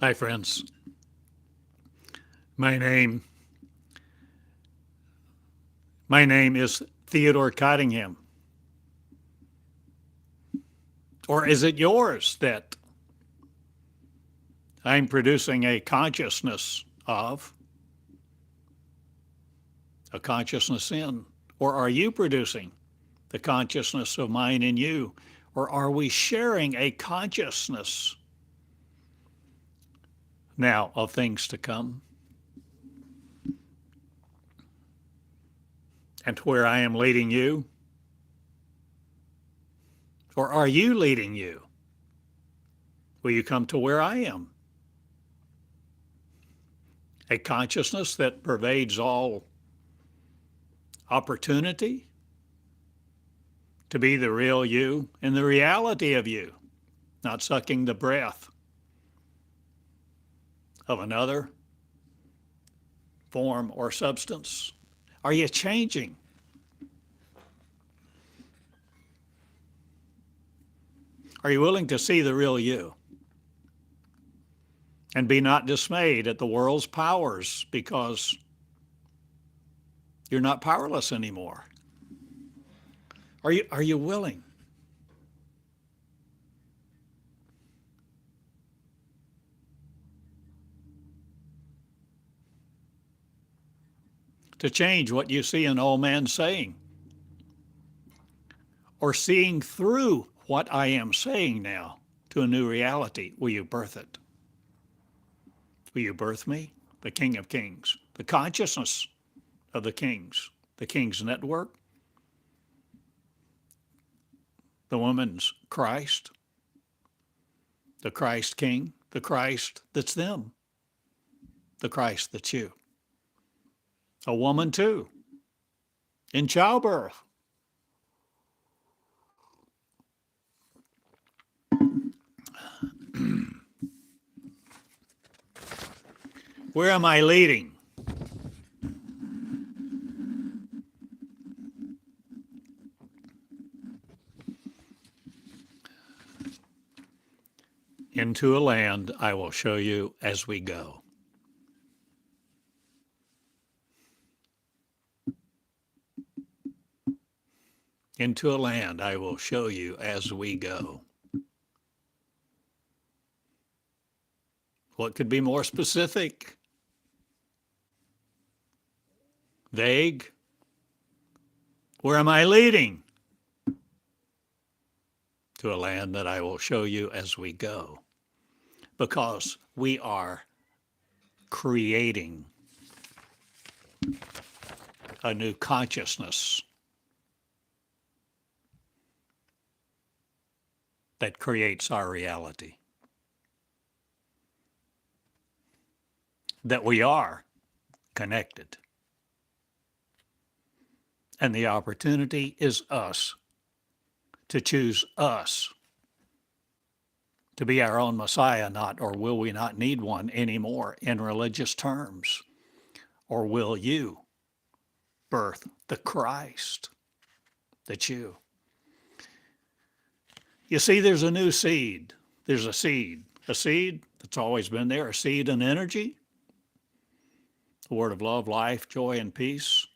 Hi, friends. My name my name is Theodore Cottingham. Or is it yours that I'm producing a consciousness of, a consciousness in? Or are you producing the consciousness of mine in you? Or are we sharing a consciousness now of things to come? And where I am leading you? Or are you leading you? Will you come to where I am? A consciousness that pervades all opportunity to be the real you and the reality of you, not sucking the breath of another form or substance. Are you changing? Are you willing to see the real you and be not dismayed at the world's powers because you're not powerless anymore? Are you willing to change what you see an old man saying, or seeing through what I am saying now to a new reality? Will you birth it? Will you birth me, the King of Kings, the consciousness of the King's network, the woman's Christ, the Christ King, the Christ that's them, the Christ that's you? A woman too, in childbirth. Where am I leading? Into a land I will show you as we go. Into a land I will show you as we go. What could be more specific? Vague? Where am I leading? To a land that I will show you as we go. Because we are creating a new consciousness that creates our reality. That we are connected. And the opportunity is us to choose us to be our own Messiah, not, or will we not need one anymore in religious terms? Or will you birth the Christ that's you? You see, there's a new seed. There's a seed that's always been there, a seed and energy, the word of love, life, joy, and peace.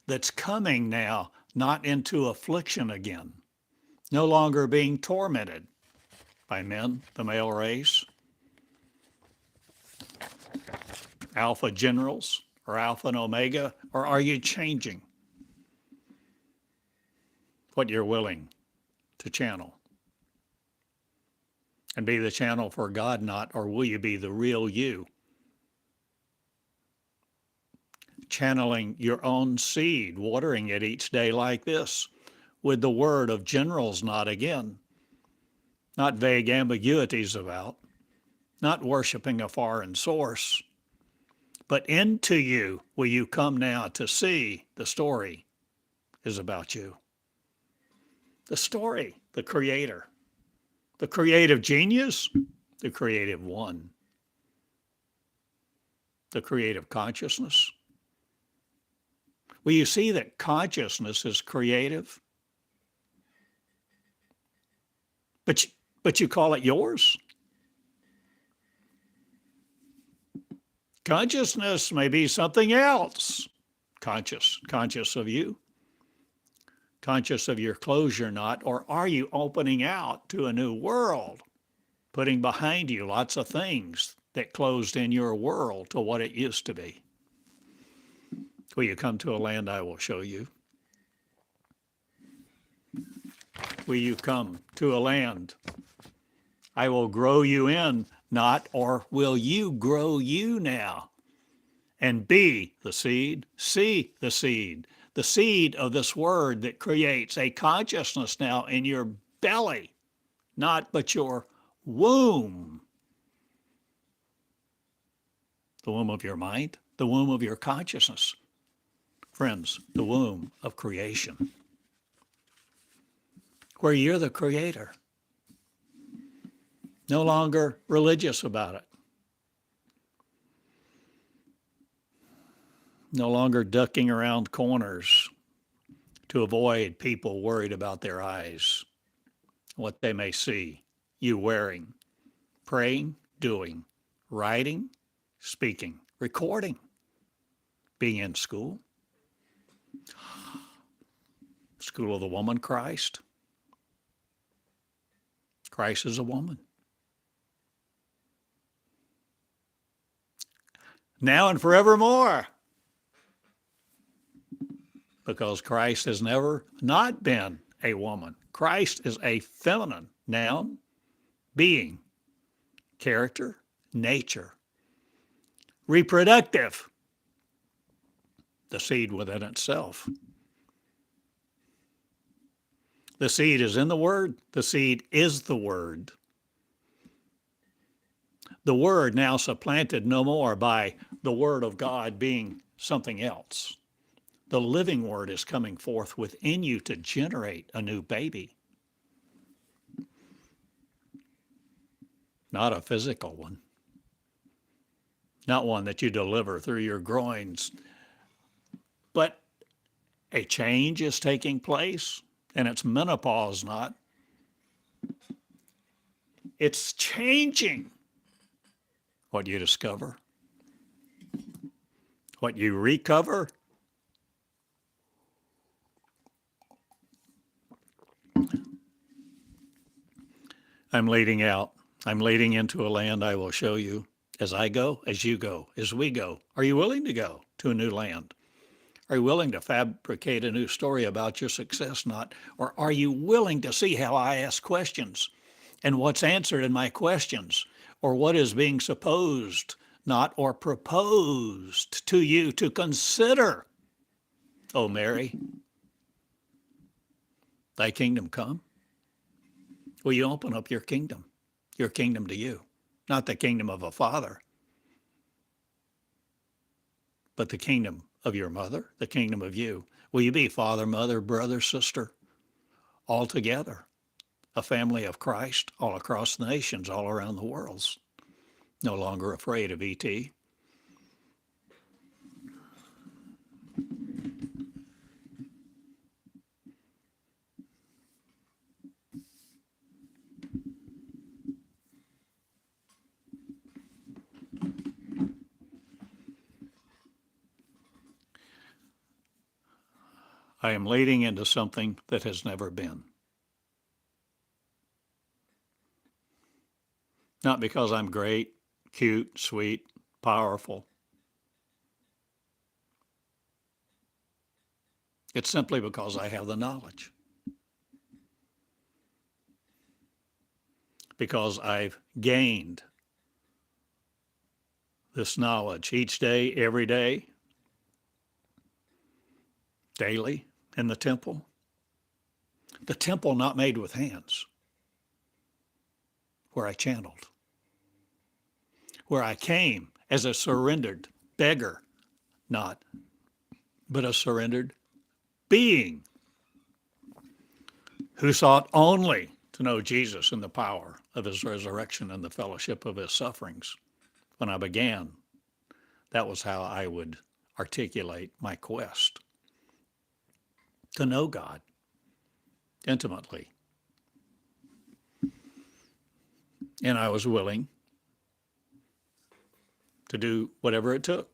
That's coming now, not into affliction again, no longer being tormented by men, the male race, alpha generals, or alpha and omega, or are you changing what you're willing to channel? And be the channel for God, not, or will you be the real you? Channeling your own seed, watering it each day like this, with the word of generals, not again, not vague ambiguities about, not worshiping a foreign source, but into you will you come now to see the story is about you. The story, the creator, the creative genius, the creative one, the creative consciousness. Will you see that consciousness is creative? But but you call it yours? Consciousness may be something else. Conscious of you, conscious of your closure knot, or are you opening out to a new world, putting behind you lots of things that closed in your world to what it used to be? Will you come to a land I will show you? Will you come to a land I will grow you in, not, or will you grow you now? And be the seed, see the seed of this word that creates a consciousness now in your belly, not but your womb. The womb of your mind, the womb of your consciousness. Friends, the womb of creation, where you're the creator. No longer religious about it. No longer ducking around corners to avoid people worried about their eyes, what they may see you wearing, praying, doing, writing, speaking, recording, being in school. School of the woman, Christ. Christ is a woman. Now and forevermore. Because Christ has never not been a woman. Christ is a feminine noun, being, character, nature, reproductive, the seed within itself. The seed is in the Word. The seed is the Word. The Word now supplanted no more by the Word of God being something else. The living Word is coming forth within you to generate a new baby. Not a physical one. Not one that you deliver through your groins. But a change is taking place, and it's menopause, not. It's changing what you discover, what you recover. I'm leading out. I'm leading into a land I will show you as I go, as you go, as we go. Are you willing to go to a new land? Are you willing to fabricate a new story about your success, not? Or are you willing to see how I ask questions and what's answered in my questions, or what is being supposed, not, or proposed to you to consider? Oh, Mary, thy kingdom come. Will you open up your kingdom to you, not the kingdom of a father, but the kingdom of your mother, the kingdom of you? Will you be father, mother, brother, sister, all together, a family of Christ all across the nations, all around the world, no longer afraid of ET? I am leading into something that has never been. Not because I'm great, cute, sweet, powerful. It's simply because I have the knowledge. Because I've gained this knowledge each day, every day, daily in the temple. The temple not made with hands, where I channeled, where I came as a surrendered beggar, not, but a surrendered being who sought only to know Jesus and the power of his resurrection and the fellowship of his sufferings. When I began, that was how I would articulate my quest to know God intimately. And I was willing to do whatever it took.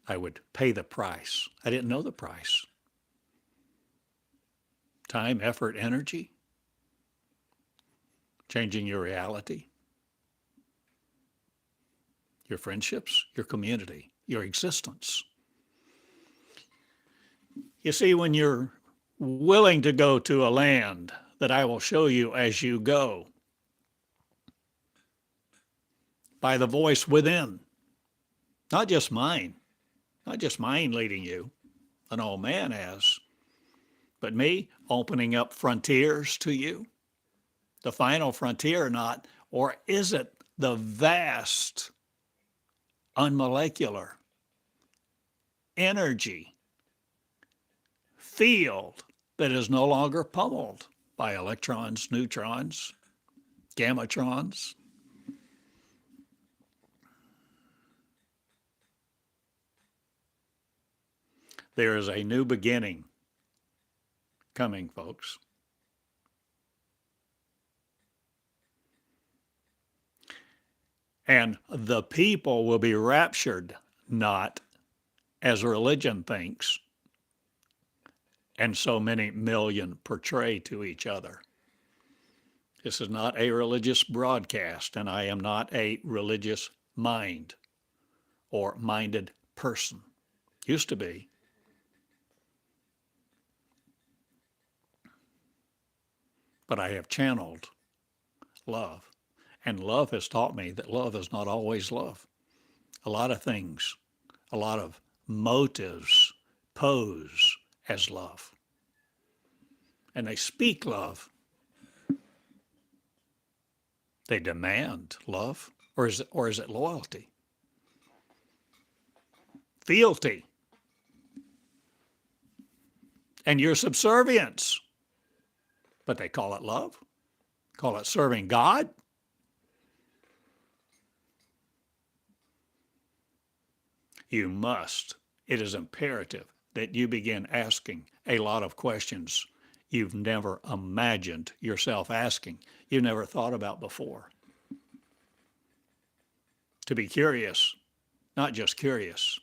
I would pay the price. I didn't know the price. Time, effort, energy, changing your reality, your friendships, your community, your existence. You see, when you're willing to go to a land that I will show you as you go, by the voice within, not just mine leading you, an old man has, but me opening up frontiers to you, the final frontier, not, or is it the vast, unmolecular energy field that is no longer pummeled by electrons, neutrons, gammatrons? There is a new beginning coming, folks. And the people will be raptured, not as religion thinks, and so many million portray to each other. This is not a religious broadcast, and I am not a religious mind or minded person. Used to be. But I have channeled love. And love has taught me that love is not always love. A lot of things, a lot of motives pose as love. And they speak love. They demand love. Or is it loyalty? Fealty. And your subservience. But they call it love. Call it serving God. You must. It is imperative that you begin asking a lot of questions you've never imagined yourself asking, you've never thought about before. To be curious, not just curious,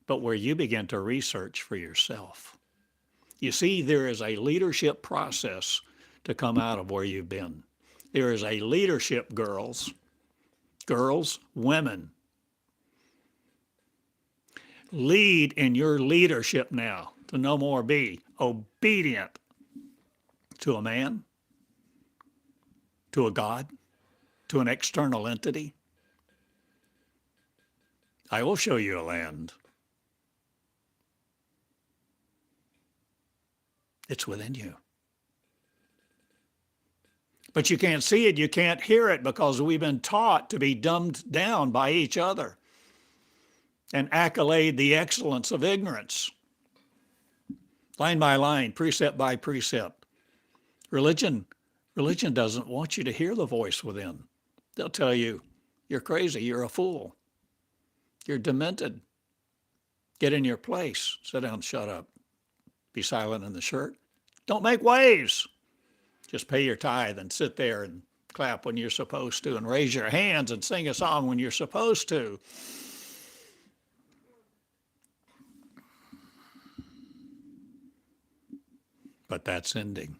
but where you begin to research for yourself. You see, there is a leadership process to come out of where you've been. There is a leadership, girls, women. Lead in your leadership now, to no more be obedient to a man, to a God, to an external entity. I will show you a land. It's within you. But you can't see it, you can't hear it, because we've been taught to be dumbed down by each other and accolade the excellence of ignorance. Line by line, precept by precept. Religion doesn't want you to hear the voice within. They'll tell you, you're crazy, you're a fool, you're demented. Get in your place, sit down, shut up, be silent in the shirt. Don't make waves. Just pay your tithe and sit there and clap when you're supposed to and raise your hands and sing a song when you're supposed to. But that's ending,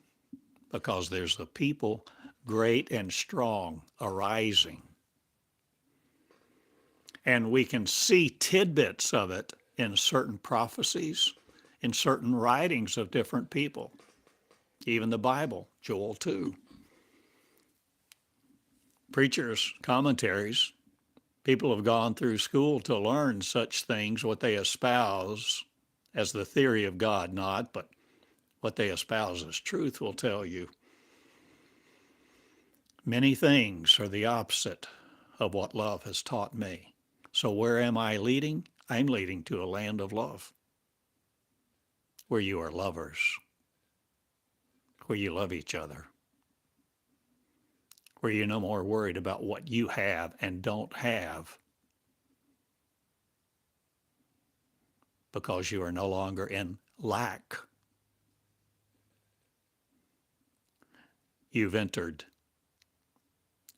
because there's a people great and strong arising. And we can see tidbits of it in certain prophecies, in certain writings of different people. Even the Bible, Joel 2. Preachers' commentaries, people have gone through school to learn such things, what they espouse as the theory of God, not, but what they espouse as truth will tell you. Many things are the opposite of what love has taught me. So where am I leading? I'm leading to a land of love, where you are lovers, where you love each other, where you're no more worried about what you have and don't have, because you are no longer in lack. you've entered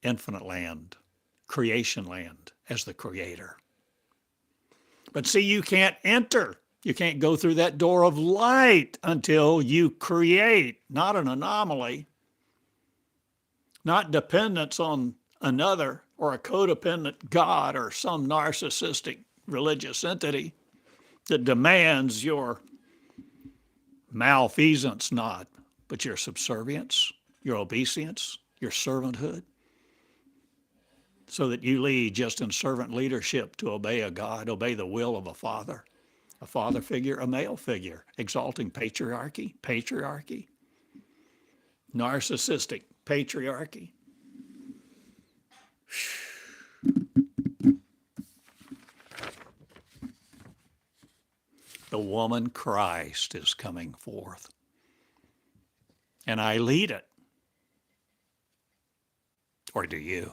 infinite land, creation land, as the creator. But see, you can't enter. You can't go through that door of light until you create, not an anomaly, not dependence on another or a codependent God or some narcissistic religious entity that demands your malfeasance, not, but your subservience, your obeisance, your servanthood, so that you lead just in servant leadership to obey a God, obey the will of a father figure, a male figure, exalting patriarchy, narcissistic patriarchy. The woman Christ is coming forth, and I lead it. Or do you?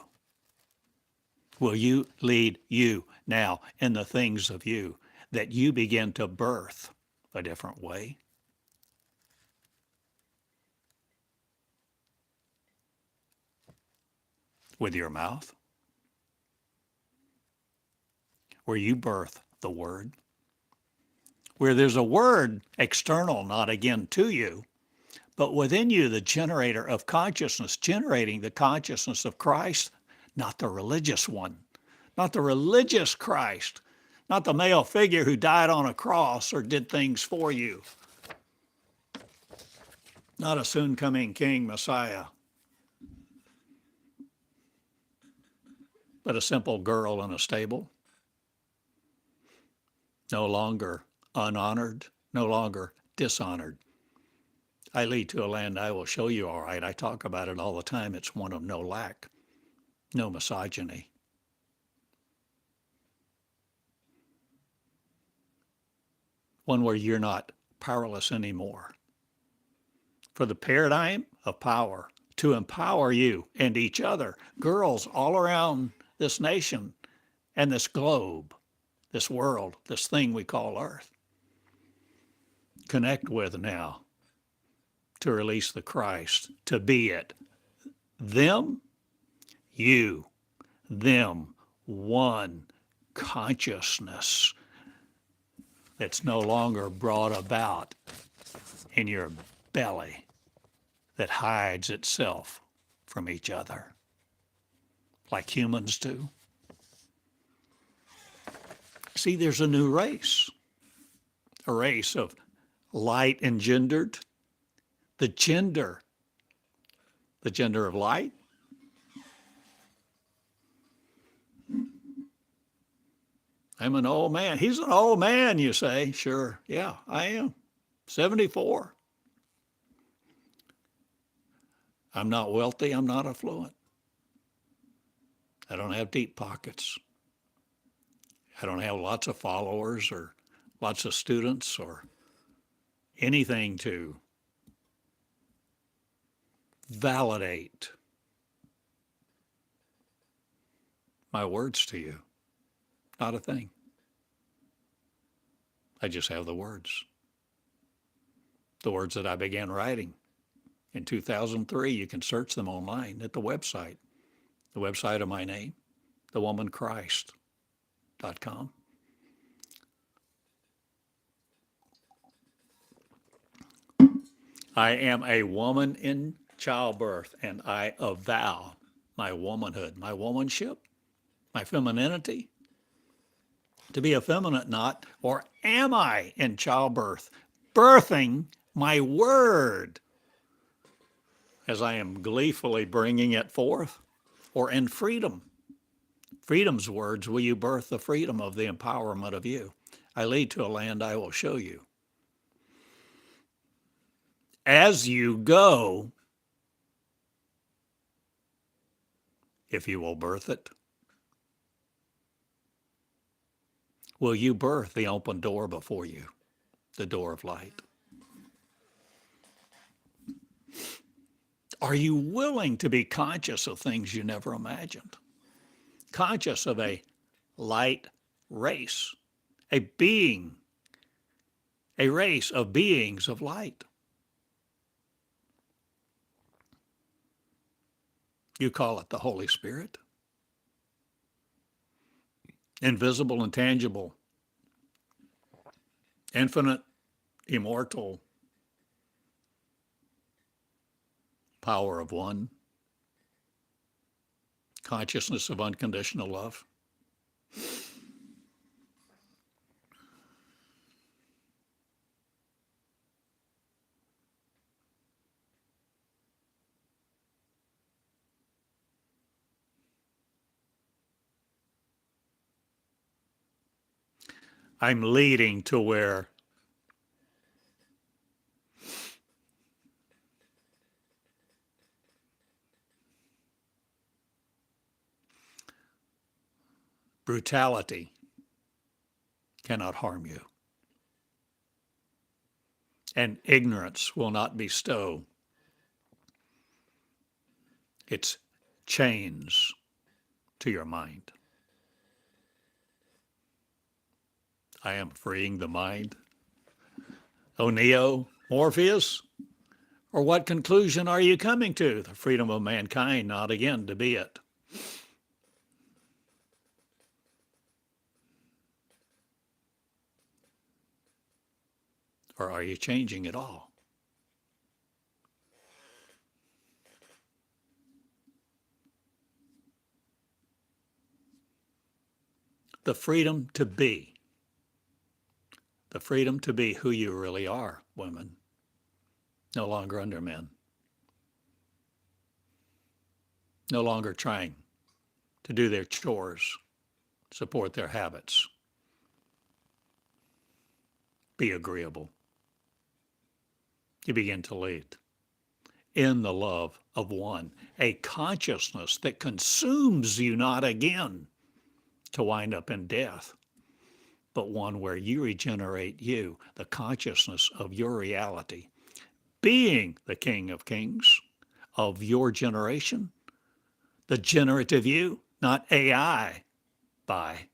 Will you lead you now in the things of you, that you begin to birth a different way? With your mouth? Where you birth the word? Where there's a word external, not again to you, but within you, the generator of consciousness, generating the consciousness of Christ, not the religious one, not the religious Christ, not the male figure who died on a cross or did things for you, not a soon-coming king, Messiah, but a simple girl in a stable, no longer unhonored, no longer dishonored. I lead to a land I will show you, all right. I talk about it all the time. It's one of no lack, no misogyny. One where you're not powerless anymore. For the paradigm of power to empower you and each other, girls all around this nation and this globe, this world, this thing we call Earth. Connect with now to release the Christ, to be it. Them, you, them, one consciousness that's no longer brought about in your belly, that hides itself from each other, like humans do. See, there's a new race, a race of light engendered, the gender of light. I'm an old man. He's an old man, you say. Sure, yeah, I am. 74. I'm not wealthy. I'm not affluent. I don't have deep pockets. I don't have lots of followers or lots of students or anything to validate my words to you. Not a thing. I just have the words. The words that I began writing in 2003. You can search them online at the website of my name, thewomanchrist.com. I am a woman in childbirth, and I avow my womanhood, my womanship, my femininity, to be effeminate not, or am I in childbirth, birthing my word as I am gleefully bringing it forth, or in freedom? Freedom's words, will you birth the freedom of the empowerment of you? I lead to a land I will show you. As you go, if you will birth it, will you birth the open door before you, the door of light? Are you willing to be conscious of things you never imagined? Conscious of a light race, a race of beings of light. You call it the Holy Spirit. Invisible and tangible, infinite, immortal power of one, consciousness of unconditional love. I'm leading to where brutality cannot harm you, and ignorance will not bestow its chains to your mind. I am freeing the mind. O Neo, Morpheus, or what conclusion are you coming to? The freedom of mankind, not again to be it. Or are you changing it all? The freedom to be. The freedom to be who you really are, women. No longer under men. No longer trying to do their chores, support their habits. Be agreeable. You begin to lead in the love of one, a consciousness that consumes you not again to wind up in death, but one where you regenerate you, the consciousness of your reality, being the King of Kings of your generation, the generative you, not AI by,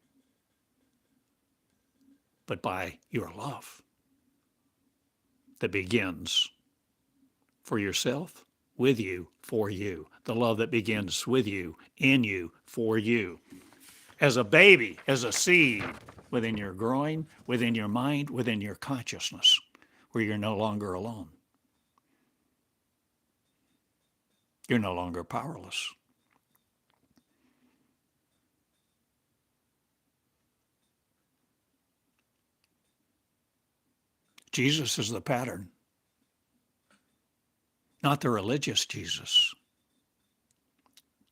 but by your love that begins for yourself, with you, for you. The love that begins with you, in you, for you. As a baby, as a seed within your groin, within your mind, within your consciousness, where you're no longer alone. You're no longer powerless. Jesus is the pattern, not the religious Jesus,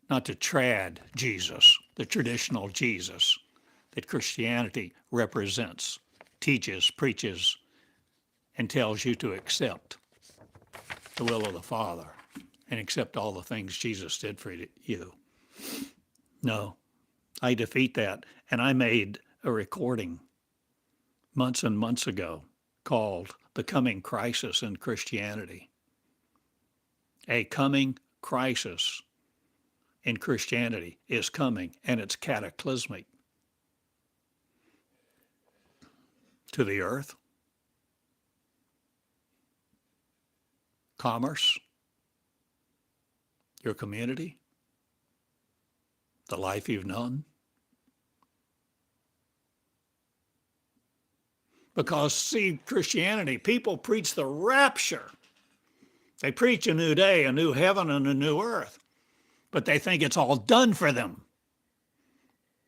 not the trad Jesus, the traditional Jesus that Christianity represents, teaches, preaches, and tells you to accept the will of the Father and accept all the things Jesus did for you. No, I defeat that. And I made a recording months and months ago called The Coming Crisis in Christianity. A coming crisis in Christianity is coming, and it's cataclysmic to the earth, commerce, your community, the life you've known. Because, see, Christianity, people preach the rapture. They preach a new day, a new heaven, and a new earth. But they think it's all done for them.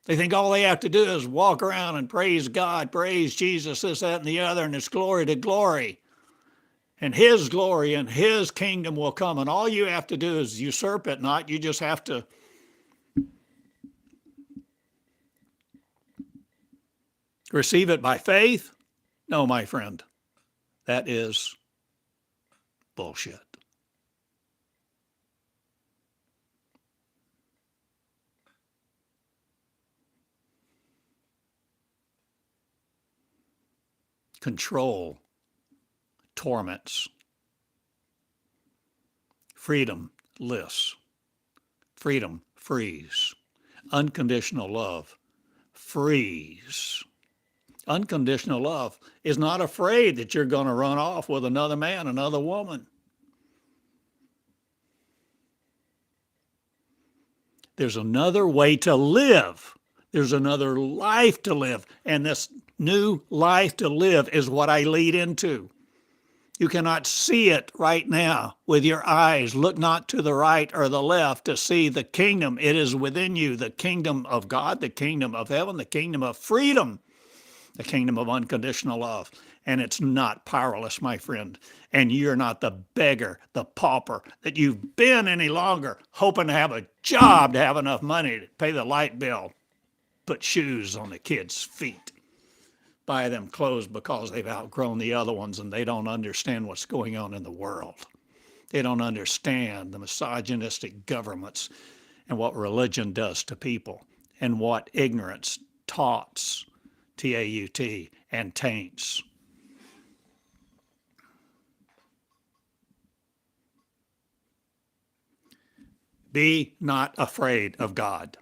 They think all they have to do is walk around and praise God, praise Jesus, this, that, and the other, and it's glory to glory. And his glory and his kingdom will come. And all you have to do is usurp it, not you just have to receive it by faith. No, my friend, that is bullshit. Control torments. Freedom lists. Freedom frees. Unconditional love frees. Unconditional love is not afraid that you're going to run off with another man, another woman. There's another way to live. There's another life to live. And this new life to live is what I lead into. You cannot see it right now with your eyes. Look not to the right or the left to see the kingdom. It is within you, the kingdom of God, the kingdom of heaven, the kingdom of freedom, the kingdom of unconditional love. And it's not powerless, my friend. And you're not the beggar, the pauper that you've been any longer, hoping to have a job to have enough money to pay the light bill, put shoes on the kids' feet, buy them clothes because they've outgrown the other ones and they don't understand what's going on in the world. They don't understand the misogynistic governments and what religion does to people and what ignorance taunts, T-A-U-T, and taints. Be not afraid of God.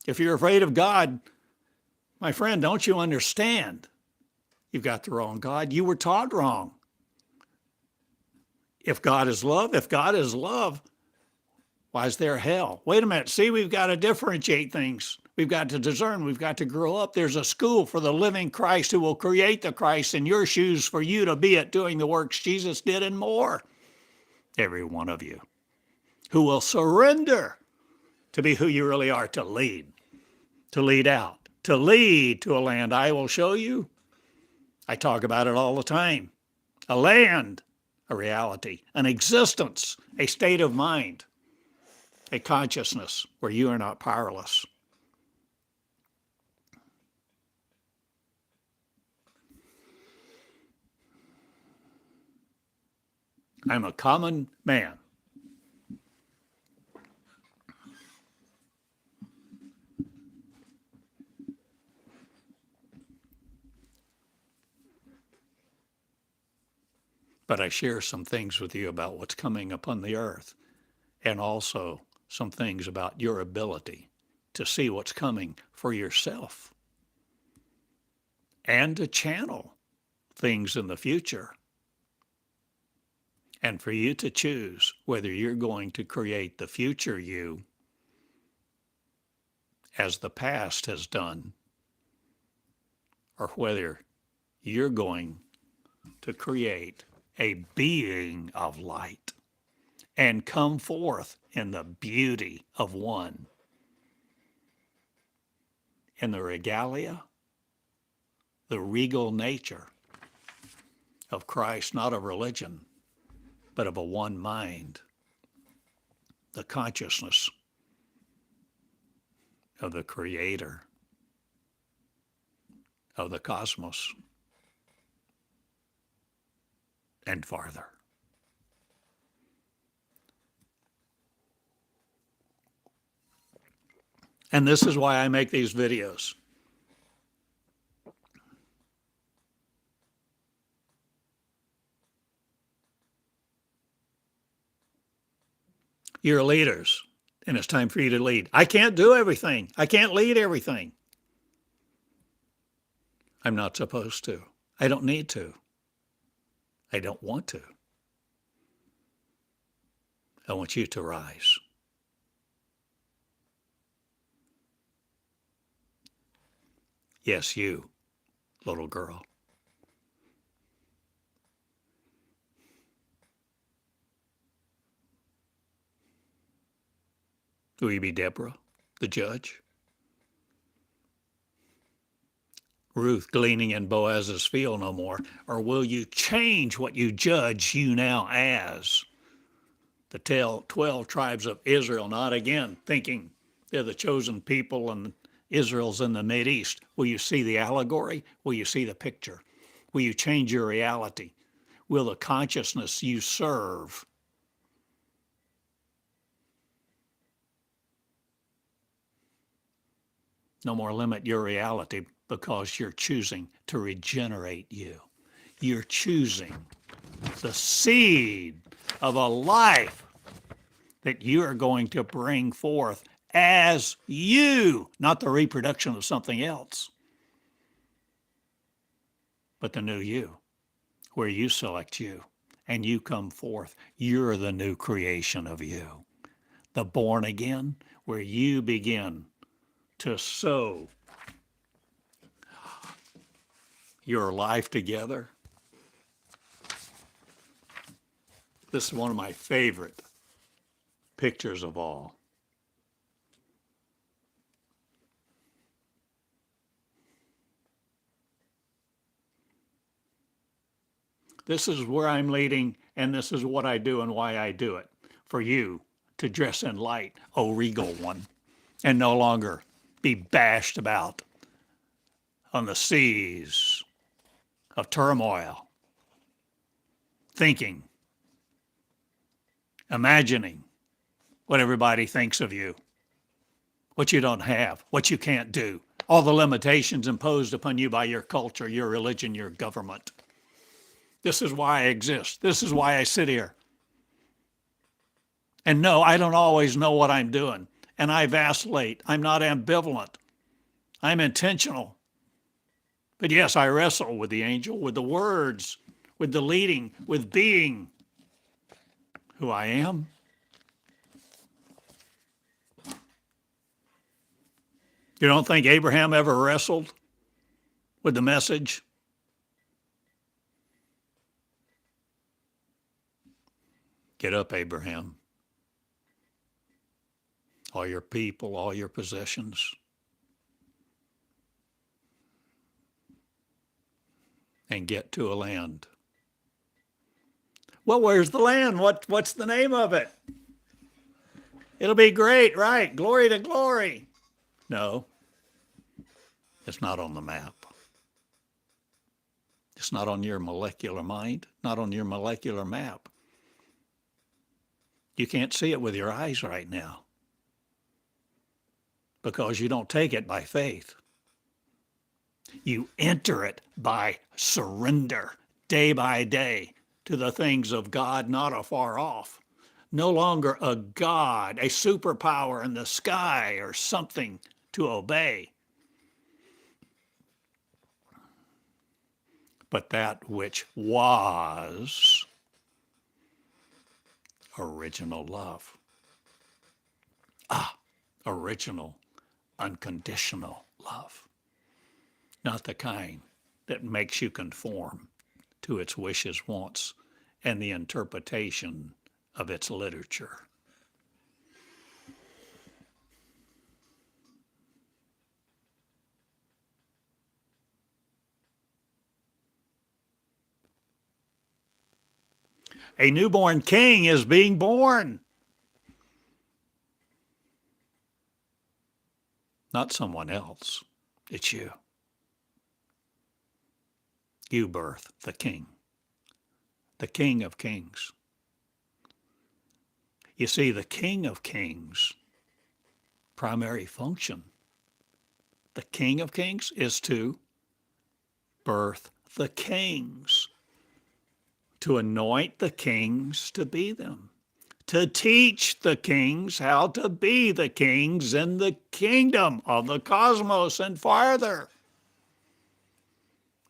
If you're afraid of God, my friend, don't you understand? You've got the wrong God. You were taught wrong. If God is love, why is there hell? Wait a minute. See, we've got to differentiate things. We've got to discern. We've got to grow up. There's a school for the living Christ who will create the Christ in your shoes for you to be at doing the works Jesus did and more. Every one of you who will surrender to be who you really are, to lead out, to lead to a land I will show you. I talk about it all the time. A land, a reality, an existence, a state of mind, a consciousness where you are not powerless. I'm a common man. But I share some things with you about what's coming upon the earth, and also some things about your ability to see what's coming for yourself and to channel things in the future, and for you to choose whether you're going to create the future you as the past has done, or whether you're going to create a being of light and come forth in the beauty of one, in the regalia, the regal nature of Christ, not of religion, but of a one mind, the consciousness of the Creator of the cosmos and farther. And this is why I make these videos. You're leaders, and it's time for you to lead. I can't do everything. I can't lead everything. I'm not supposed to. I don't need to. I don't want to. I want you to rise. Yes, you, little girl. Will you be Deborah, the judge? Ruth gleaning in Boaz's field no more? Or will you change what you judge you now as? The 12 tribes of Israel, not again thinking they're the chosen people and Israel's in the Mideast. Will you see the allegory? Will you see the picture? Will you change your reality? Will the consciousness you serve no more limit your reality because you're choosing to regenerate you? You're choosing the seed of a life that you are going to bring forth as you, not the reproduction of something else, but the new you, where you select you and you come forth. You're the new creation of you. The born again where you begin to sew your life together. This is one of my favorite pictures of all. This is where I'm leading, and this is what I do and why I do it. For you to dress in light, O regal one, and no longer be bashed about on the seas of turmoil, thinking, imagining what everybody thinks of you, what you don't have, what you can't do, all the limitations imposed upon you by your culture, your religion, your government. This is why I exist. This is why I sit here. And no, I don't always know what I'm doing. And I vacillate. I'm not ambivalent. I'm intentional. But yes, I wrestle with the angel, with the words, with the leading, with being who I am. You don't think Abraham ever wrestled with the message? Get up, Abraham. All your people, all your possessions. And get to a land. Well, where's the land? What's the name of it? It'll be great, right? Glory to glory. No, it's not on the map. It's not on your molecular mind, not on your molecular map. You can't see it with your eyes right now because you don't take it by faith. You enter it by surrender day by day to the things of God not afar off. No longer a God, a superpower in the sky or something to obey, but that which was original love. Original, unconditional love. Not the kind that makes you conform to its wishes, wants, and the interpretation of its literature. A newborn king is being born. Not someone else. It's you. You birth the King of Kings. You see, the King of Kings' primary function, the King of Kings, is to birth the kings, to anoint the kings to be them, to teach the kings how to be the kings in the kingdom of the cosmos and farther.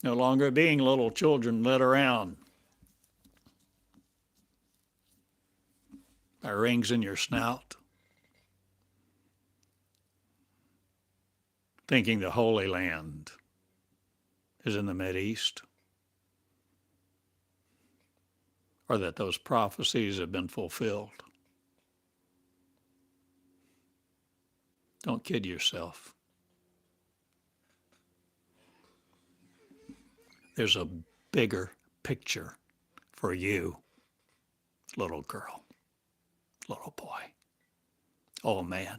No longer being little children led around by rings in your snout, thinking the Holy Land is in the Mideast, or that those prophecies have been fulfilled. Don't kid yourself. There's a bigger picture for you, little girl, little boy, old man,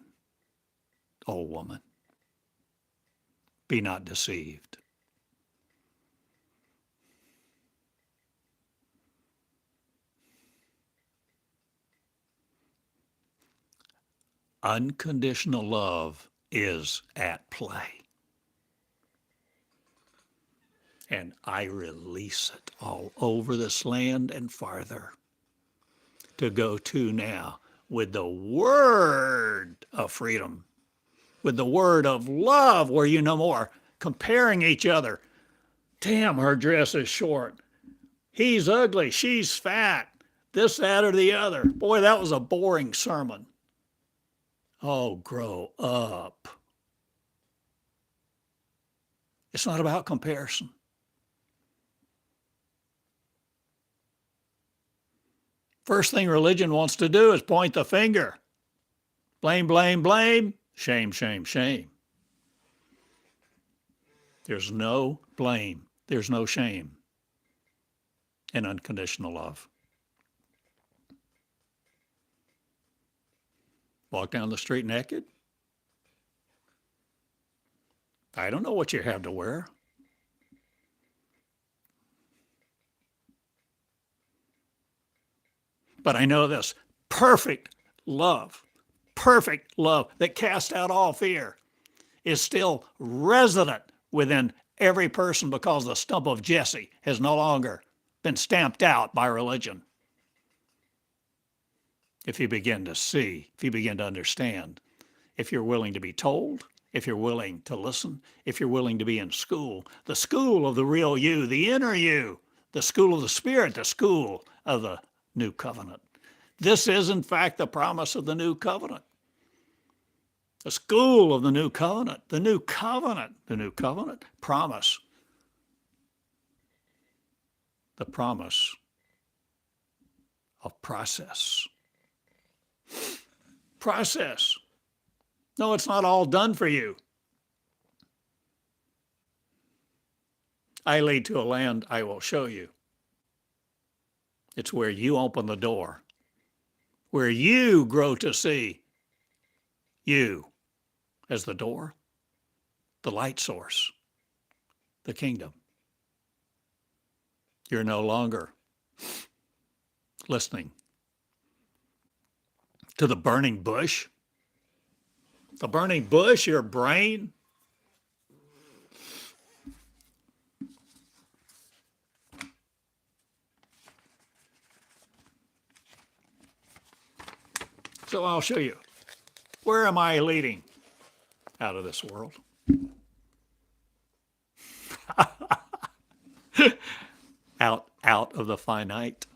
old woman. Be not deceived. Unconditional love is at play. And I release it all over this land and farther to go to now with the word of freedom, with the word of love where you know more, comparing each other. Damn, her dress is short. He's ugly. She's fat. This, that, or the other. Boy, that was a boring sermon. Oh, grow up. It's not about comparison. First thing religion wants to do is point the finger. Blame, blame, blame. Shame, shame, shame. There's no blame. There's no shame in unconditional love. Walk down the street naked? I don't know what you have to wear. But I know this: perfect love that casts out all fear is still resident within every person, because the stump of Jesse has no longer been stamped out by religion. If you begin to see, if you begin to understand, if you're willing to be told, if you're willing to listen, if you're willing to be in school, the school of the real you, the inner you, the school of the Spirit, the school of the new covenant. This is, in fact, the promise of the new covenant. The school of the new covenant, the new covenant, promise. The promise of process. Process. No, it's not all done for you. I lead to a land I will show you. It's where you open the door, where you grow to see you as the door, the light source, the kingdom. You're no longer listening to the burning bush. The burning bush, your brain. So I'll show you. Where am I leading? Out of this world. out of the finite.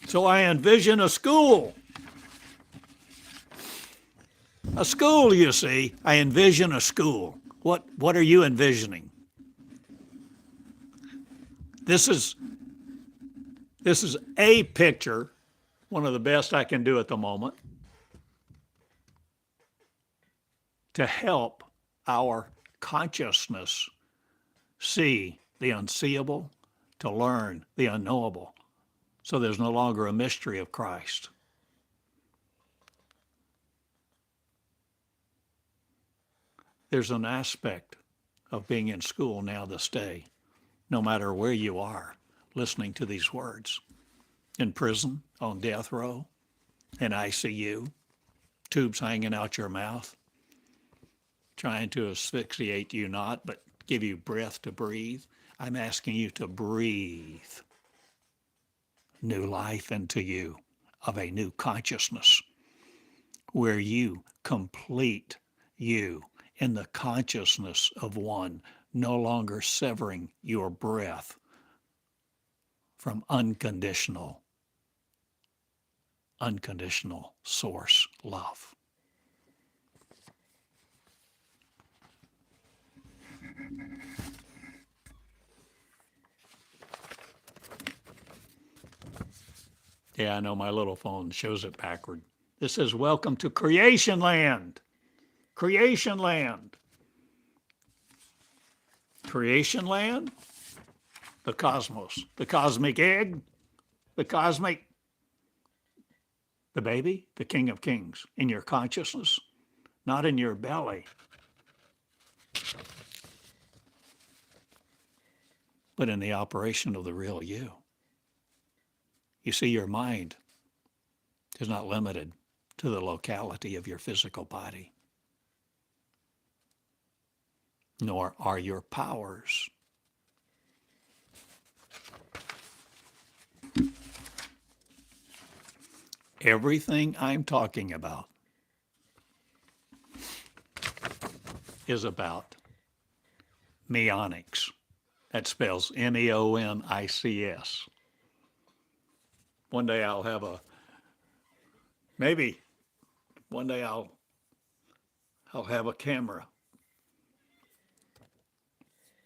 So I envision a school. A school, you see. I envision a school. What are you envisioning? This is a picture, one of the best I can do at the moment, to help our consciousness see the unseeable, to learn the unknowable. So there's no longer a mystery of Christ. There's an aspect of being in school now this day, no matter where you are, listening to these words. In prison, on death row, in ICU, tubes hanging out your mouth, trying to asphyxiate you not, but give you breath to breathe. I'm asking you to breathe new life into you of a new consciousness, where you complete you in the consciousness of one, no longer severing your breath from unconditional source love. Yeah, I know my little phone shows it backward. This says, welcome to creation land. Creation land. Creation land, the cosmos, the cosmic egg, the baby, the King of Kings in your consciousness, not in your belly, but in the operation of the real you. You see, your mind is not limited to the locality of your physical body, nor are your powers. Everything I'm talking about is about meonics, That spells Meonics. One day I'll have maybe one day I'll have a camera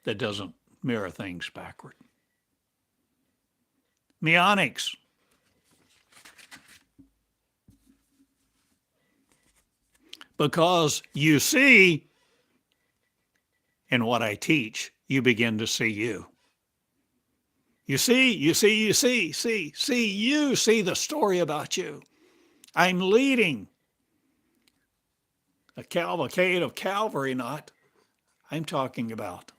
that doesn't mirror things backward. Meonics. Because you see, in what I teach, you begin to see you. You see the story about you. I'm leading a cavalcade of cavalry, not. I'm talking about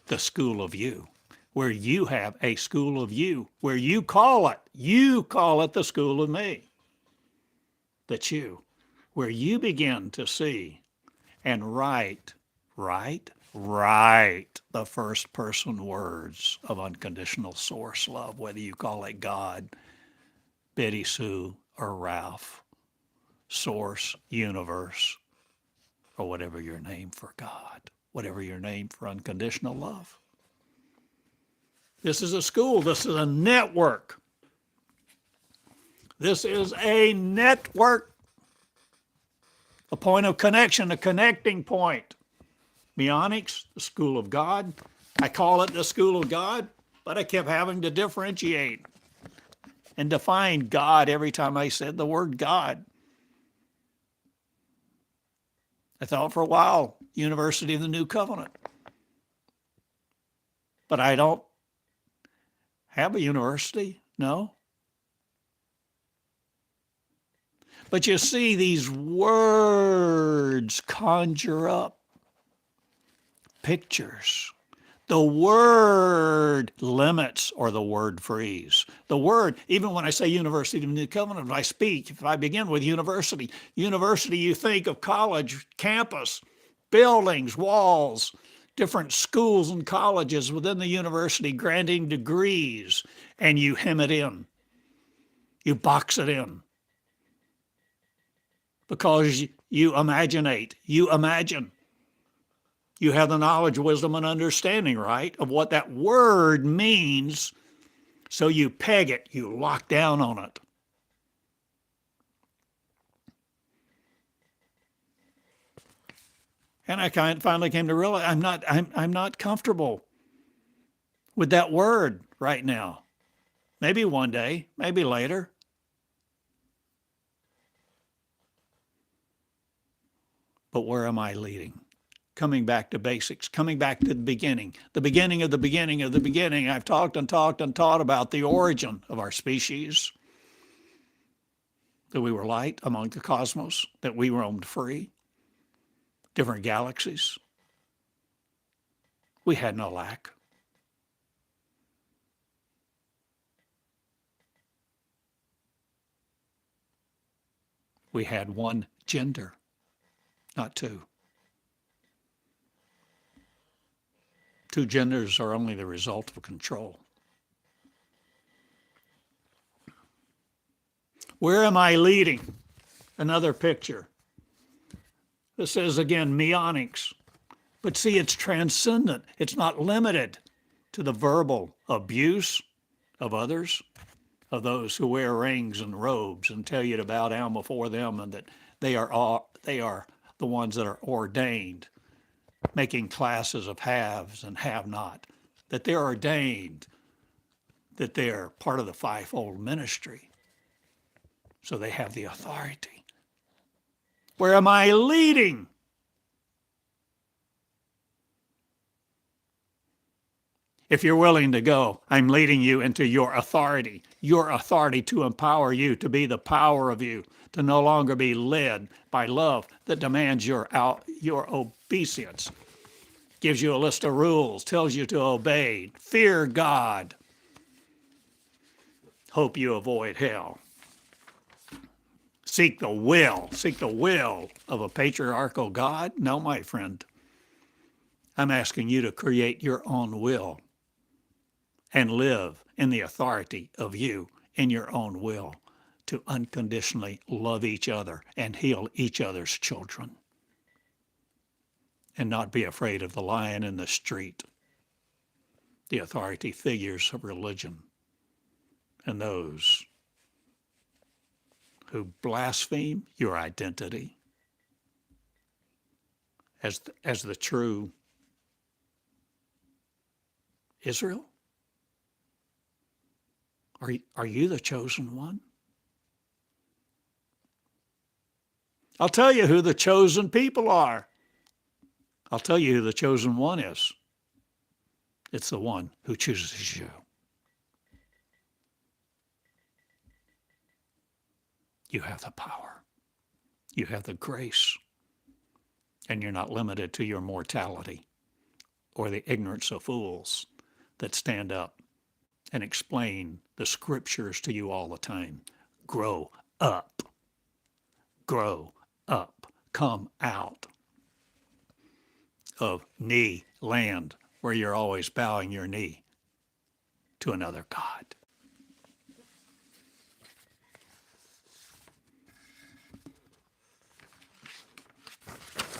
the school of you, where you have a school of you, where you call it the school of me. That's you, where you begin to see and write the first person words of unconditional source love, whether you call it God, Betty Sue, or Ralph, source, universe, or whatever your name for God, whatever your name for unconditional love. This is a school. This is a network. This is a network, a point of connection, a connecting point. Meonics, the school of God. I call it the school of God, but I kept having to differentiate and define God every time I said the word God. I thought for a while, University of the New Covenant. But I don't have a university, no. But you see, these words conjure up pictures. The word limits or the word frees. The word, even when I say University of the New Covenant, when I speak, if I begin with university, you think of college, campus, buildings, walls, different schools and colleges within the university granting degrees, and you hem it in. You box it in. Because you imagine. You have the knowledge, wisdom, and understanding, right, of what that word means. So you peg it, you lock down on it. And I finally came to realize I'm not comfortable with that word right now. Maybe one day, maybe later. But where am I leading? Coming back to basics, coming back to the beginning of the beginning of the beginning. I've talked and taught about the origin of our species, that we were light among the cosmos, that we roamed free, different galaxies. We had no lack. We had one gender, not two. Two genders are only the result of control. Where am I leading? Another picture. This is, again, meonics. But see, it's transcendent. It's not limited to the verbal abuse of others, of those who wear rings and robes and tell you to bow down before them and that they are the ones that are ordained, making classes of haves and have not, that they're ordained, that they're part of the fivefold ministry. So they have the authority. Where am I leading? If you're willing to go, I'm leading you into your authority to empower you, to be the power of you, to no longer be led by love that demands your obeisance, gives you a list of rules, tells you to obey, fear God, hope you avoid hell. Seek the will of a patriarchal God? No, my friend. I'm asking you to create your own will and live in the authority of you in your own will to unconditionally love each other and heal each other's children, and not be afraid of the lion in the street, the authority figures of religion, and those who blaspheme your identity as the true Israel. Are you the chosen one? I'll tell you who the chosen people are. I'll tell you who the chosen one is. It's the one who chooses you. You have the power. You have the grace. And you're not limited to your mortality or the ignorance of fools that stand up and explain the scriptures to you all the time. Grow up. Grow up. Come out of knee land where you're always bowing your knee to another God.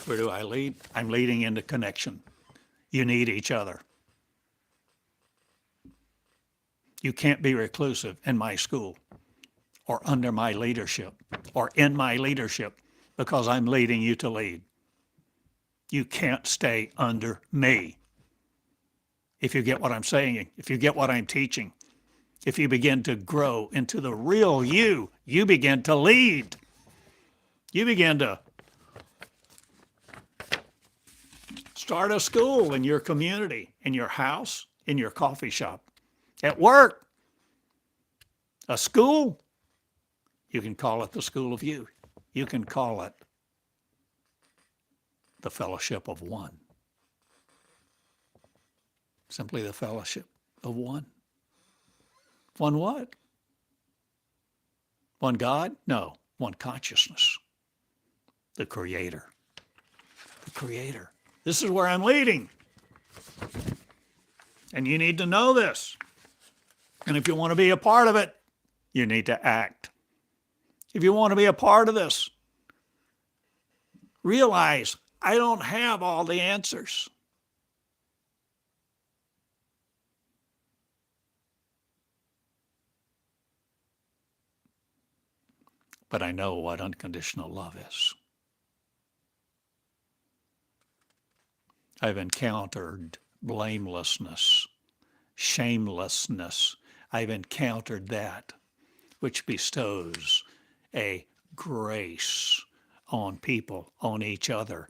Where do I lead? I'm leading into connection. You need each other. You can't be reclusive in my school or under my leadership or in my leadership because I'm leading you to lead. You can't stay under me. If you get what I'm saying, if you get what I'm teaching, if you begin to grow into the real you, you begin to lead. You begin to start a school in your community, in your house, in your coffee shop, at work. A school, you can call it the school of you. You can call it the fellowship of one. Simply the fellowship of one. One what? One God? No, one consciousness. The Creator. The Creator. This is where I'm leading. And you need to know this. And if you want to be a part of it, you need to act. If you want to be a part of this, realize I don't have all the answers. But I know what unconditional love is. I've encountered blamelessness, shamelessness. I've encountered that which bestows a grace on people, on each other,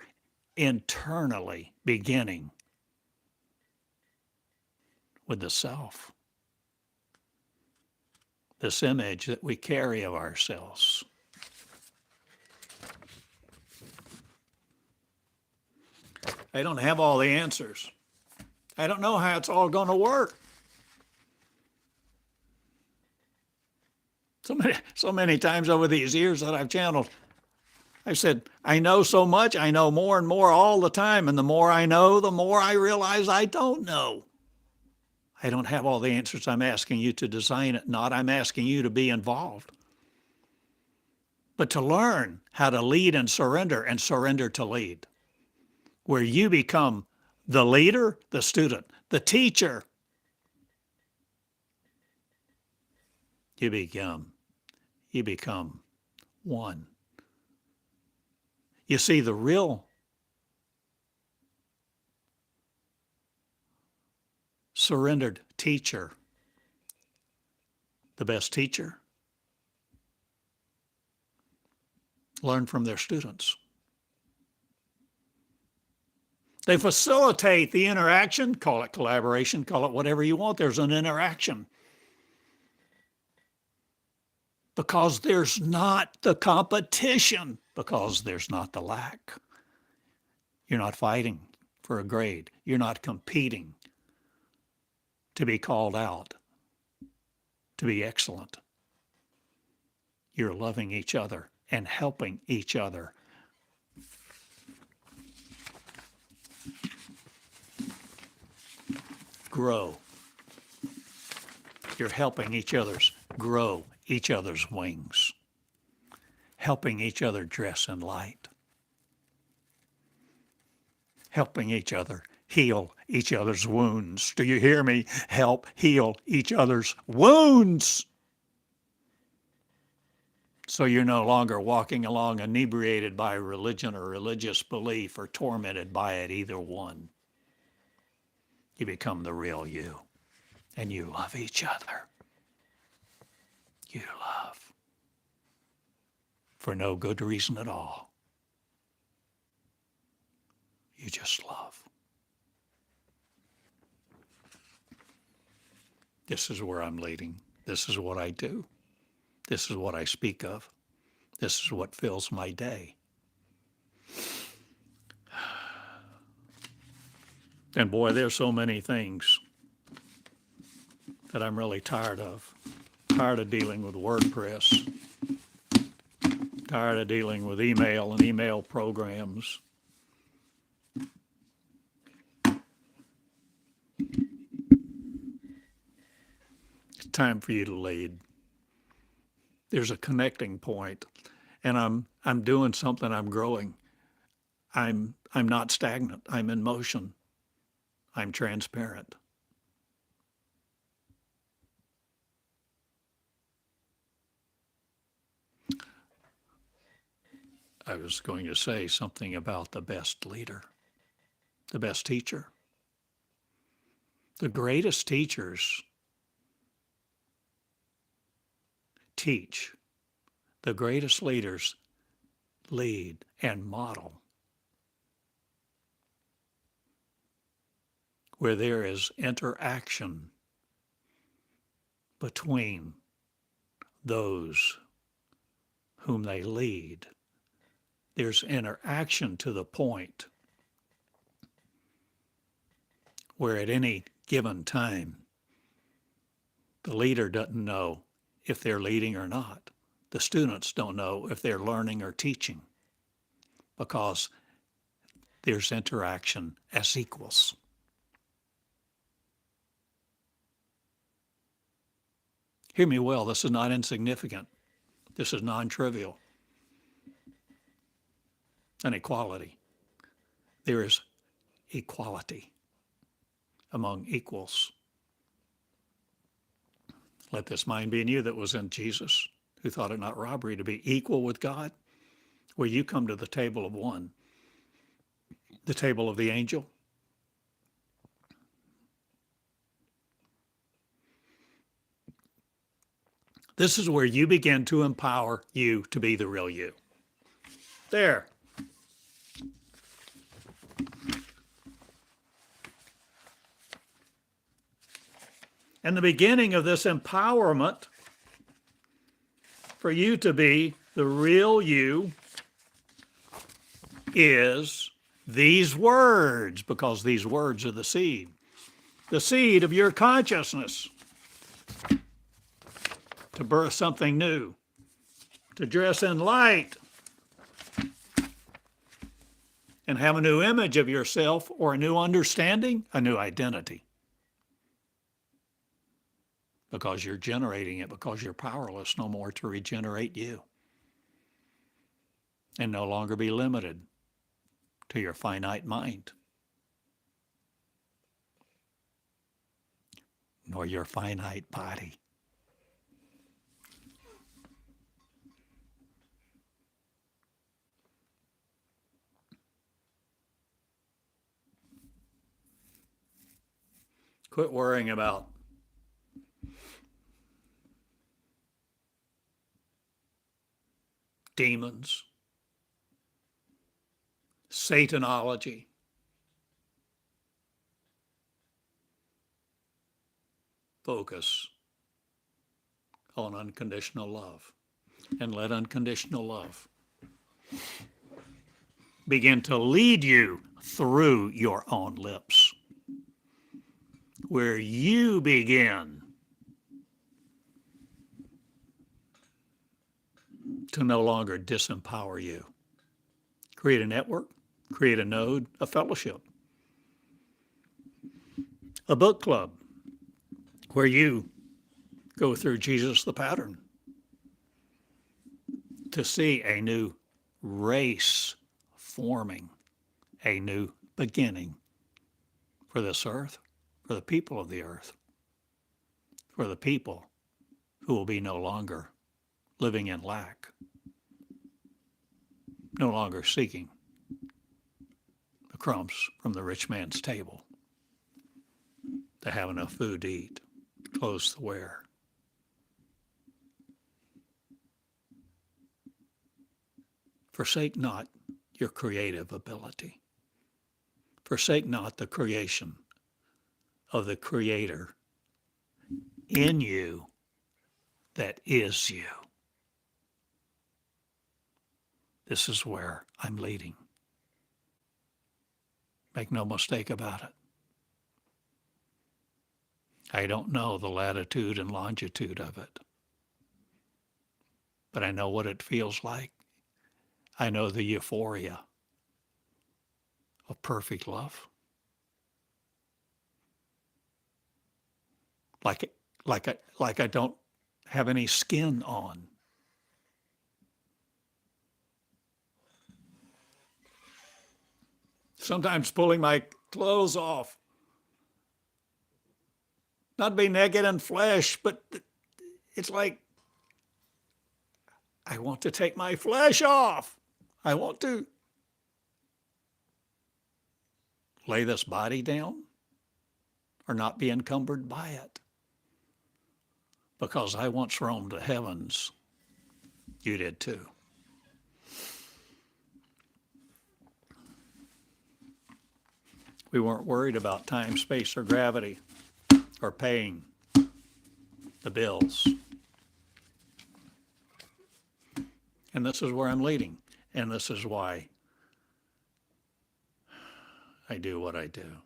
internally, beginning with the self. This image that we carry of ourselves. I don't have all the answers. I don't know how it's all going to work. So many times over these years that I've channeled, I've said, I know so much, I know more and more all the time, and the more I know, the more I realize I don't know. I don't have all the answers. I'm asking you to design it, not I'm asking you to be involved. But to learn how to lead and surrender to lead. Where you become the leader, the student, the teacher. You become one. You see, the real surrendered teacher, the best teacher, learn from their students. They facilitate the interaction, call it collaboration, call it whatever you want. There's an interaction. Because there's not the competition, because there's not the lack. You're not fighting for a grade. You're not competing to be called out, to be excellent. You're loving each other and helping each other. Grow. You're helping each other's grow each other's wings. helping each other dress in light, helping each other heal each other's wounds. Do you hear me? Help heal each other's wounds. So you're no longer walking along inebriated by religion or religious belief or tormented by it, either one. You become the real you, and you love each other. You love for no good reason at all. You just love. This is where I'm leading. This is what I do. This is what I speak of. This is what fills my day. And boy, there's so many things that I'm really tired of. Tired of dealing with WordPress. Tired of dealing with email and email programs. It's time for you to lead. There's a connecting point, and I'm doing something. I'm growing. I'm not stagnant. I'm in motion. I'm transparent. I was going to say something about the best leader, the best teacher. The greatest teachers teach. The greatest leaders lead and model. Where there is interaction between those whom they lead. There's interaction to the point where at any given time, the leader doesn't know if they're leading or not. The students don't know if they're learning or teaching because there's interaction as equals. Hear me well, this is not insignificant. This is non-trivial. An equality. There is equality among equals. Let this mind be in you that was in Jesus, who thought it not robbery to be equal with God, where you come to the table of one, the table of the angel. This is where you begin to empower you to be the real you. There. And the beginning of this empowerment for you to be the real you is these words, because these words are the seed of your consciousness to birth something new, to dress in light and have a new image of yourself or a new understanding, a new identity. Because you're generating it, because you're powerless no more to regenerate you. And no longer be limited to your finite mind, nor your finite body. Quit worrying about demons, Satanology, focus on unconditional love, and let unconditional love begin to lead you through your own lips, where you begin to no longer disempower you. Create a network, create a node, a fellowship, a book club where you go through Jesus the pattern, to see a new race forming, a new beginning for this earth, for the people of the earth, for the people who will be no longer living in lack, no longer seeking the crumbs from the rich man's table, to have enough food to eat, clothes to wear. Forsake not your creative ability. Forsake not the creation of the Creator in you that is you. This is where I'm leading. Make no mistake about it. I don't know the latitude and longitude of it, but I know what it feels like. I know the euphoria of perfect love. Like I don't have any skin on. Sometimes pulling my clothes off. Not be naked in flesh, but it's like I want to take my flesh off. I want to lay this body down or not be encumbered by it. Because I once roamed the heavens. You did too. We weren't worried about time, space, or gravity, or paying the bills. And this is where I'm leading. And this is why I do what I do.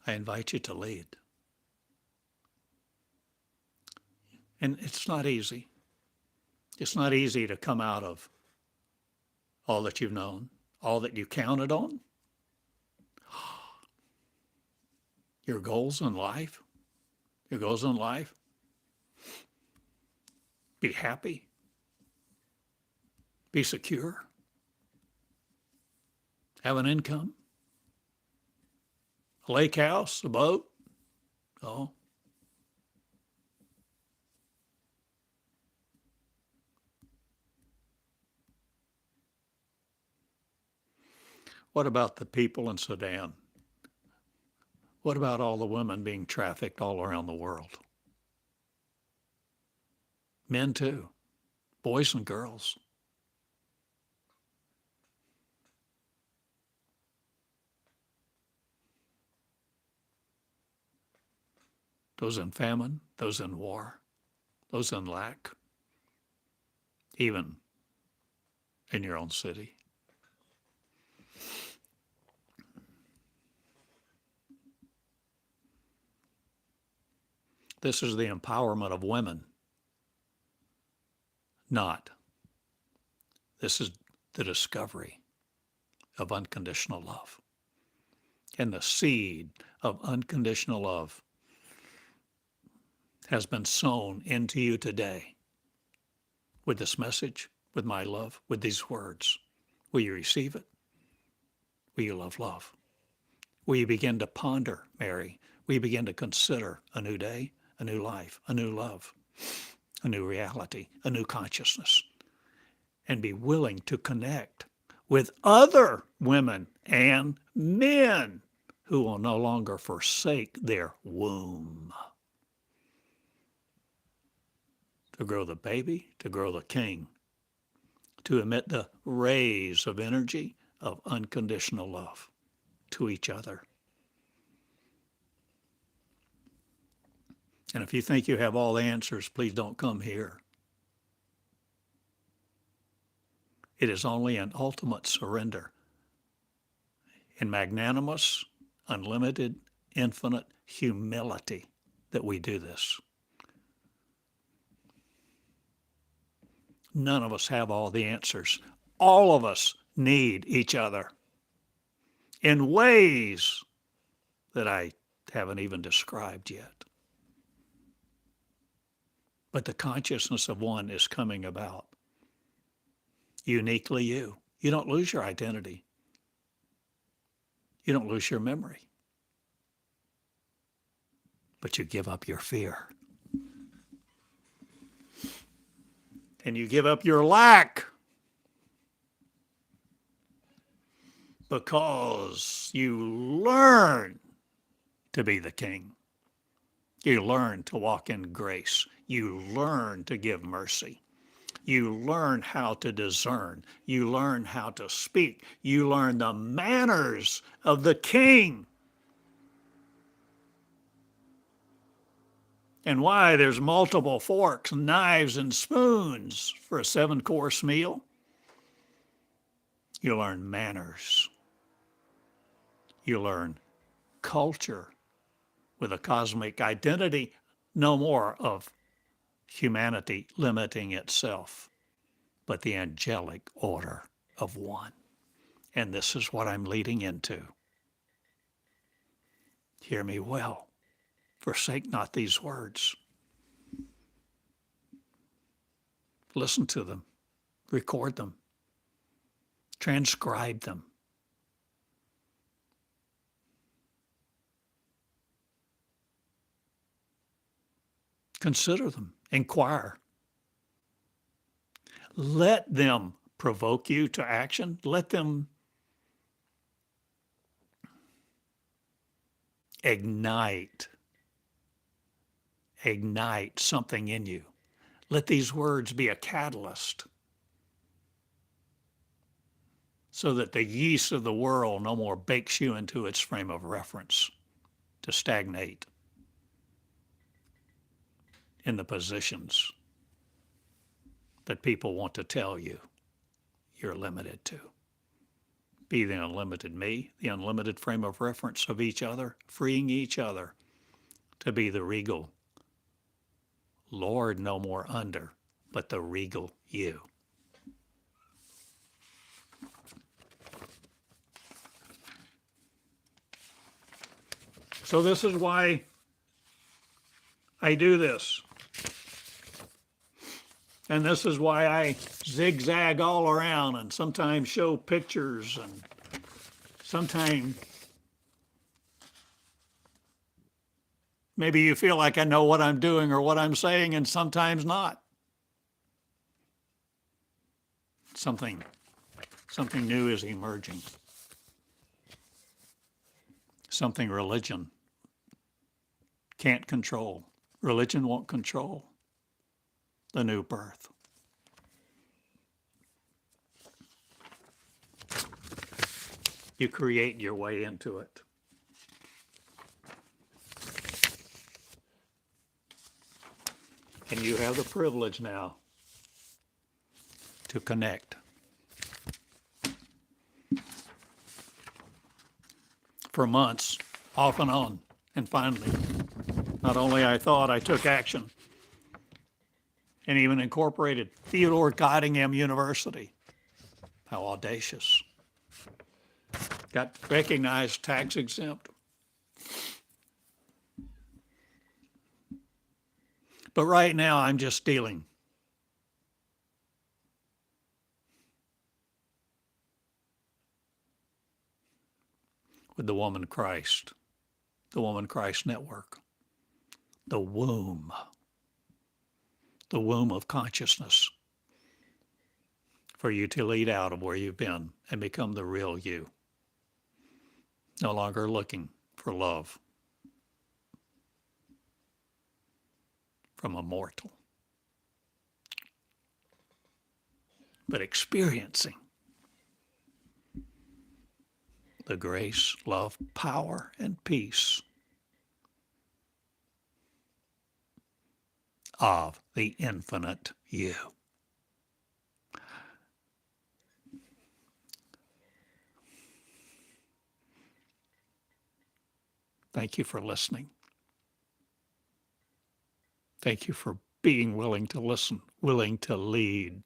I invite you to lead. And it's not easy. It's not easy to come out of all that you've known, all that you counted on, your goals in life, be happy, be secure, have an income, a lake house, a boat. Oh. What about the people in Sudan? What about all the women being trafficked all around the world? Men too, boys and girls. Those in famine, those in war, those in lack, even in your own city. This is the empowerment of women. This is the discovery of unconditional love. And the seed of unconditional love has been sown into you today with this message, with my love, with these words. Will you receive it? Will you love love? Will you begin to ponder, Mary? Will you begin to consider a new day, a new life, a new love, a new reality, a new consciousness, and be willing to connect with other women and men who will no longer forsake their womb to grow the baby, to grow the king, to emit the rays of energy of unconditional love to each other. And if you think you have all the answers, please don't come here. It is only an ultimate surrender in magnanimous, unlimited, infinite humility that we do this. None of us have all the answers. All of us need each other in ways that I haven't even described yet. But the consciousness of one is coming about. Uniquely you. You don't lose your identity. You don't lose your memory. But you give up your fear. And you give up your lack. Because you learn to be the king. You learn to walk in grace. You learn to give mercy. You learn how to discern. You learn how to speak. You learn the manners of the king. And why there's multiple forks, knives, and spoons for a 7-course meal. You learn manners. You learn culture with a cosmic identity, no more of humanity limiting itself, but the angelic order of one. And this is what I'm leading into. Hear me well. Forsake not these words. Listen to them. Record them. Transcribe them. Consider them. Inquire. Let them provoke you to action. Let them ignite something in you. Let these words be a catalyst so that the yeast of the world no more bakes you into its frame of reference to stagnate in the positions that people want to tell you you're limited to. Be the unlimited me, the unlimited frame of reference of each other, freeing each other to be the regal Lord, no more under, but the regal you. So this is why I do this. And this is why I zigzag all around and sometimes show pictures and sometimes maybe you feel like I know what I'm doing or what I'm saying and sometimes not. Something new is emerging. Something religion can't control. Religion won't control the new birth. You create your way into it. And you have the privilege now to connect. For months, off and on, and finally, not only I thought, I took action and even incorporated Theodore Cottingham University. How audacious. Got recognized tax exempt. But right now I'm just dealing with the Woman Christ Network, the womb of consciousness for you to lead out of where you've been and become the real you. No longer looking for love from a mortal, but experiencing the grace, love, power, and peace of the infinite you. Thank you for listening. Thank you for being willing to listen, willing to lead,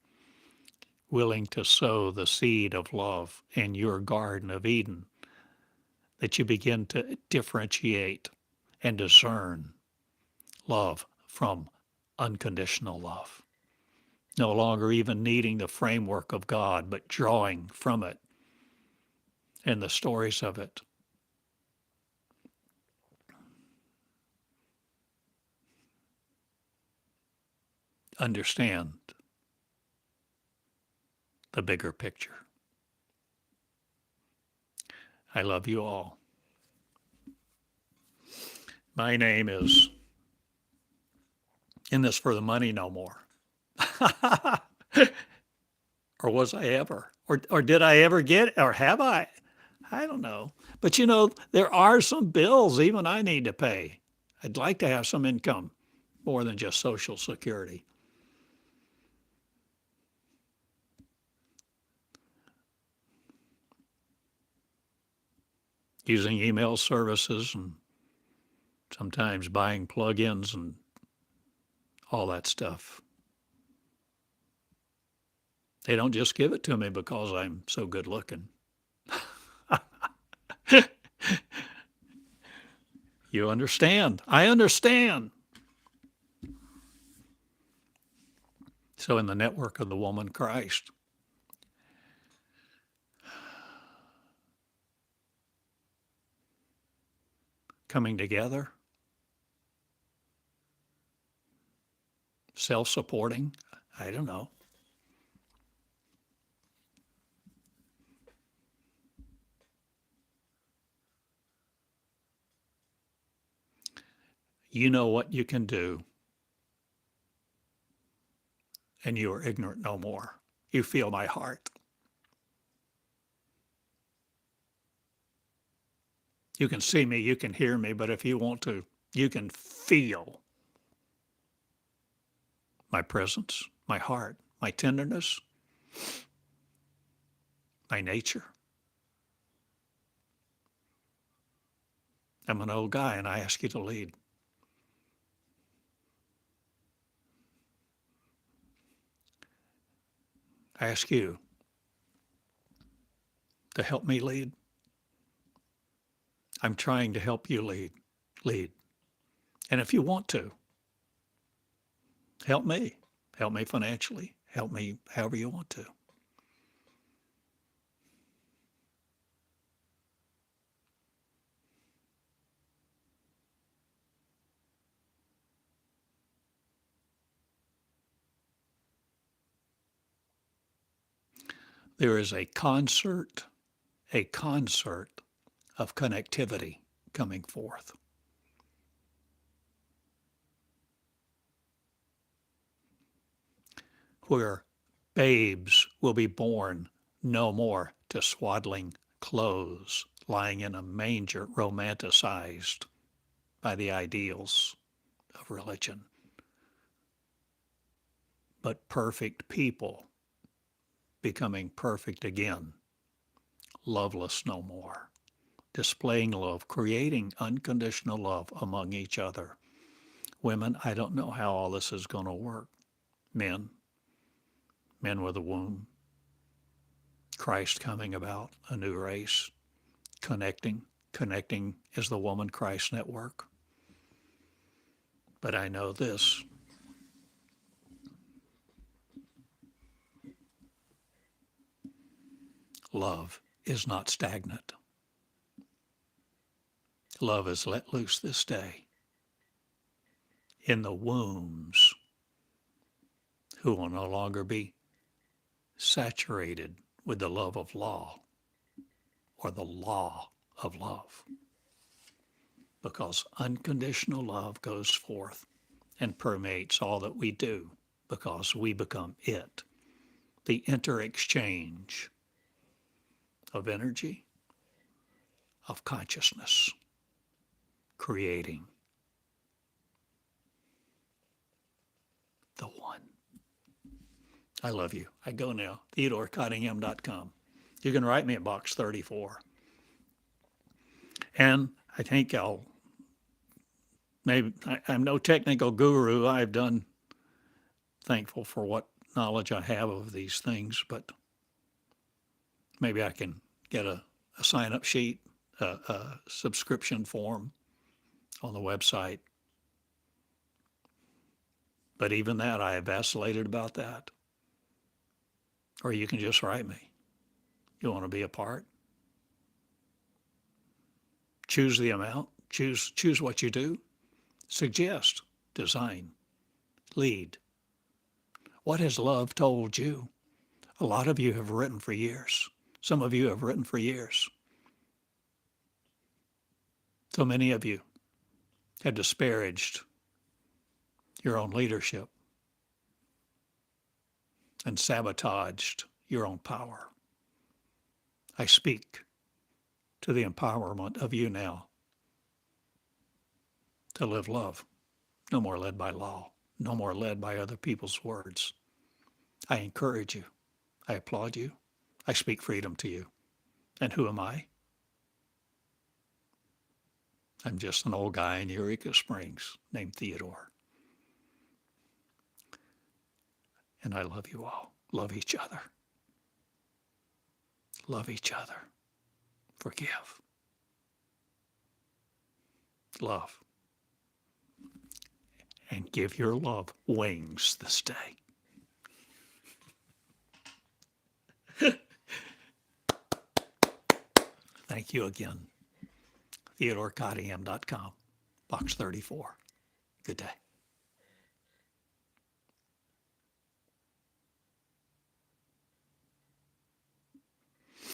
willing to sow the seed of love in your Garden of Eden, that you begin to differentiate and discern love from unconditional love. No longer even needing the framework of God, but drawing from it and the stories of it. Understand the bigger picture. I love you all. My name is In This for the Money No More. Or was I ever? Or did I ever get it? Or have I? I don't know. But you know, there are some bills even I need to pay. I'd like to have some income more than just Social Security. Using email services and sometimes buying plugins and all that stuff. They don't just give it to me because I'm so good looking. You understand? I understand. So in the network of the woman Christ, coming together, self-supporting, I don't know. You know what you can do, and you are ignorant no more. You feel my heart. You can see me, you can hear me, but if you want to, you can feel my presence, my heart, my tenderness, my nature. I'm an old guy and I ask you to lead. I ask you to help me lead. I'm trying to help you lead. And if you want to, help me. Help me financially. Help me however you want to. There is a concert of connectivity coming forth. Where babes will be born no more to swaddling clothes, lying in a manger romanticized by the ideals of religion, but perfect people becoming perfect again, loveless no more, displaying love, creating unconditional love among each other. Women, I don't know how all this is going to work. Men with a womb, Christ coming about, a new race, connecting is the Woman Christ Network. But I know this. Love is not stagnant. Love is let loose this day in the wombs who will no longer be saturated with the love of law or the law of love. Because unconditional love goes forth and permeates all that we do because we become it. The inter-exchange of energy, of consciousness, creating the one. I love you. I go now. TheodoreCottingham.com. You can write me at Box 34. And I think I'm no technical guru. I've done, thankful for what knowledge I have of these things, but maybe I can get a sign-up sheet, a subscription form on the website. But even that, I have vacillated about that. Or you can just write me. You want to be a part? Choose the amount. Choose what you do. Suggest. Design. Lead. What has love told you? A lot of you have written for years. Some of you have written for years. So many of you have disparaged your own leadership and sabotaged your own power. I speak to the empowerment of you now to live love, no more led by law, no more led by other people's words. I encourage you. I applaud you. I speak freedom to you. And who am I? I'm just an old guy in Eureka Springs named Theodore. And I love you all. Love each other. Love each other. Forgive. Love. And give your love wings this day. Thank you again. TheodoreCottingham.com, Box 34. Good day.